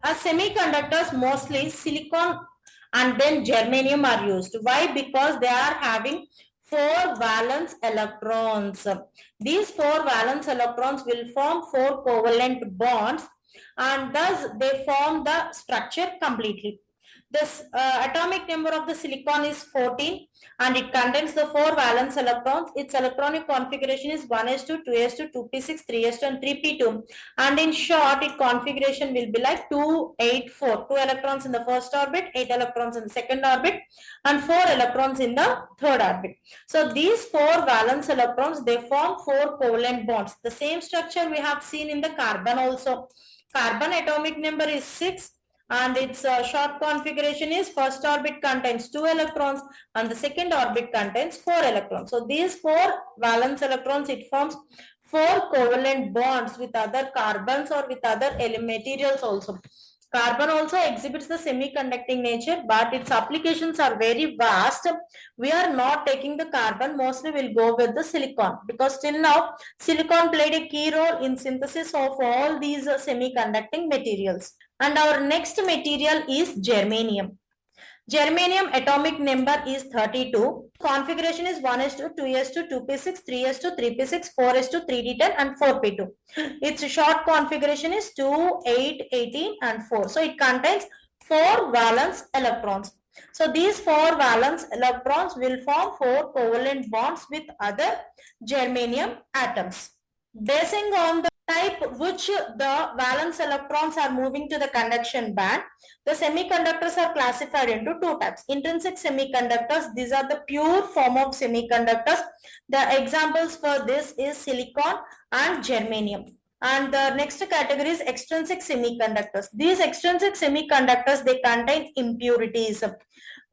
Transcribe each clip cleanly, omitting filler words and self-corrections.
As semiconductors, mostly silicon and then germanium are used. Why? Because they are having 4 valence electrons. These 4 valence electrons will form 4 covalent bonds, and thus they form the structure completely. This atomic number of the silicon is 14, and it contains the 4 valence electrons. Its electronic configuration is 1s2, 2s2, 2p6, 3s2 and 3p2. And in short, its configuration will be like 2, 8, 4. 2 electrons in the first orbit, 8 electrons in the second orbit, and 4 electrons in the third orbit. So these 4 valence electrons, they form 4 covalent bonds. The same structure we have seen in the carbon also. Carbon atomic number is 6, and its short configuration is first orbit contains 2 electrons and the second orbit contains 4 electrons. So these 4 valence electrons, it forms 4 covalent bonds with other carbons or with other materials also. Carbon also exhibits the semiconducting nature, but its applications are very vast. We are not taking the carbon, mostly we'll go with the silicon, because till now silicon played a key role in synthesis of all these semiconducting materials. And our next material is germanium. Germanium atomic number is 32. Configuration is 1s2, 2s2, 2p6, 3s2, 3p6, 4s2, 3d10 and 4p2. Its short configuration is 2, 8, 18 and 4. So it contains 4 valence electrons. So these 4 valence electrons will form 4 covalent bonds with other germanium atoms. Basing on the type which the valence electrons are moving to the conduction band, the semiconductors are classified into 2 types. Intrinsic semiconductors, these are the pure form of semiconductors. The examples for this is silicon and germanium. And the next category is extrinsic semiconductors. These extrinsic semiconductors, they contain impurities.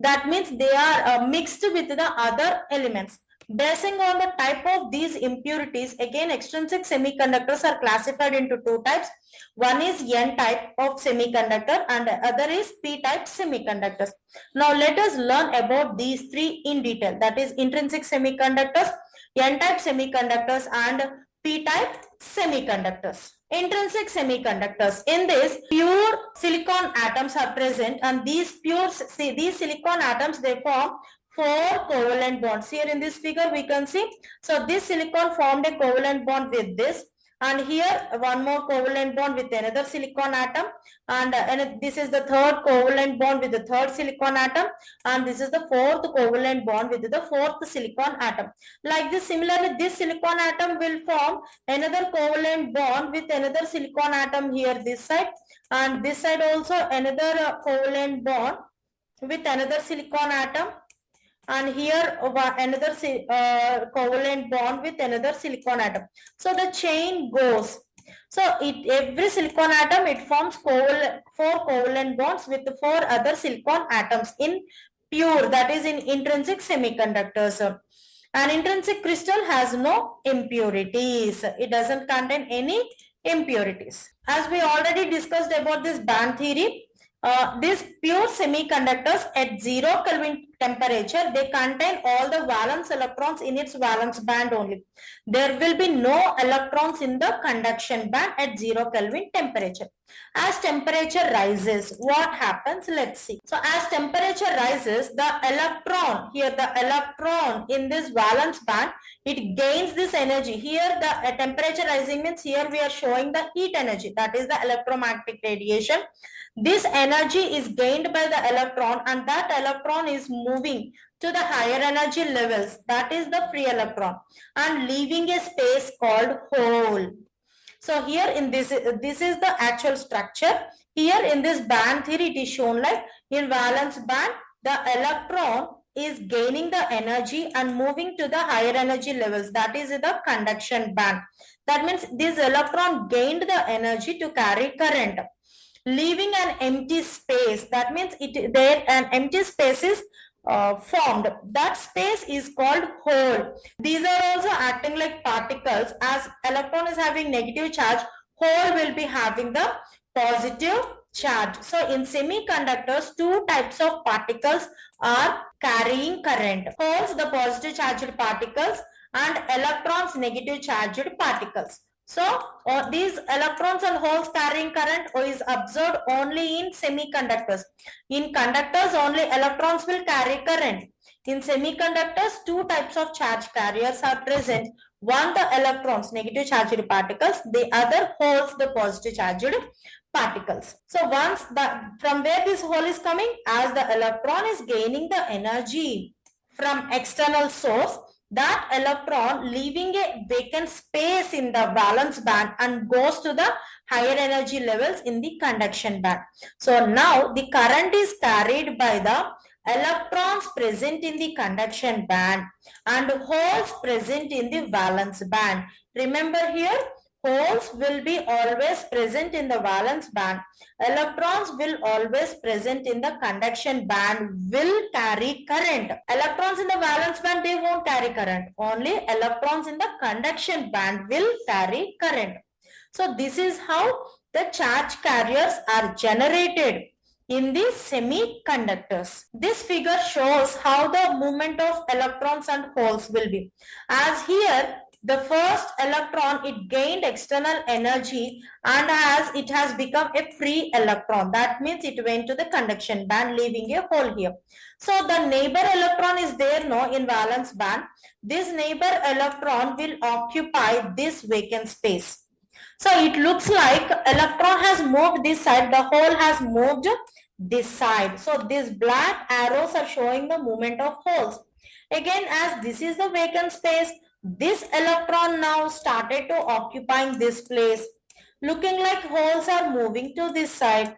That means they are mixed with the other elements. Basing on the type of these impurities, again extrinsic semiconductors are classified into 2 types. One is N type of semiconductor and the other is P type semiconductors. Now let us learn about these 3 in detail. That is intrinsic semiconductors, N type semiconductors and P type semiconductors. Intrinsic semiconductors. In this, pure silicon atoms are present, and these silicon atoms, they form 4 covalent bonds. Here in this figure we can see, so this silicon formed a covalent bond with this, and here one more covalent bond with another silicon atom, and this is the third covalent bond with the third silicon atom, and this is the fourth covalent bond with the fourth silicon atom. Like this, similarly this silicon atom will form another covalent bond with another silicon atom here this side, and this side also another covalent bond with another silicon atom, and here another covalent bond with another silicon atom. So the chain goes. So every silicon atom, it forms 4 covalent bonds with 4 other silicon atoms in pure, that is in intrinsic semiconductors. An intrinsic crystal has no impurities. It doesn't contain any impurities. As we already discussed about this band theory, these pure semiconductors at 0 Kelvin temperature, they contain all the valence electrons in its valence band only. There will be no electrons in the conduction band at 0 Kelvin temperature. As temperature rises, what happens? Let's see. So as temperature rises, the electron, here the electron in this valence band, it gains this energy. Here the temperature rising means here we are showing the heat energy, that is the electromagnetic radiation. This energy is gained by the electron, and that electron is moving to the higher energy levels, that is the free electron, and leaving a space called hole. So here in this is the actual structure. Here in this band theory, it is shown like in valence band, the electron is gaining the energy and moving to the higher energy levels, that is the conduction band. That means this electron gained the energy to carry current, leaving an empty space. That means there an empty space is formed. That space is called hole. These are also acting like particles. As electron is having negative charge, hole will be having the positive charge. So in semiconductors, 2 types of particles are carrying current. Holes, the positive charged particles, and electrons, negative charged particles. So these electrons and holes carrying current is observed only in semiconductors. In conductors only electrons will carry current. In semiconductors, two types of charge carriers are present. One, the electrons, negative charged particles. The other, holes, the positive charged particles. So once from where this hole is coming, as the electron is gaining the energy from external source, that electron leaving a vacant space in the valence band and goes to the higher energy levels in the conduction band. So now the current is carried by the electrons present in the conduction band and holes present in the valence band. Remember here, holes will be always present in the valence band. Electrons will always present in the conduction band, will carry current. Electrons in the valence band, they won't carry current. Only electrons in the conduction band will carry current. So this is how the charge carriers are generated in the semiconductors. This figure shows how the movement of electrons and holes will be. As here, the first electron, it gained external energy and as it has become a free electron. That means it went to the conduction band, leaving a hole here. So the neighbor electron is there no in valence band. This neighbor electron will occupy this vacant space. So it looks like electron has moved this side, the hole has moved this side. So these black arrows are showing the movement of holes. Again, as this is the vacant space, this electron now started to occupying this place, looking like holes are moving to this side.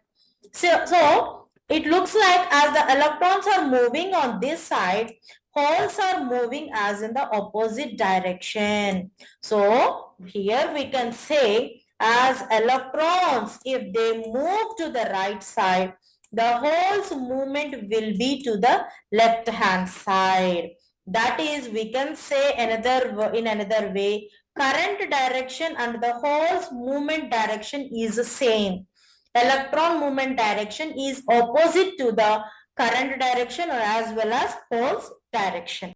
So it looks like as the electrons are moving on this side, holes are moving as in the opposite direction. So here we can say as electrons, if they move to the right side, the holes movement will be to the left hand side. That is, we can say in another way, current direction and the holes movement direction is the same. Electron movement direction is opposite to the current direction or as well as holes direction.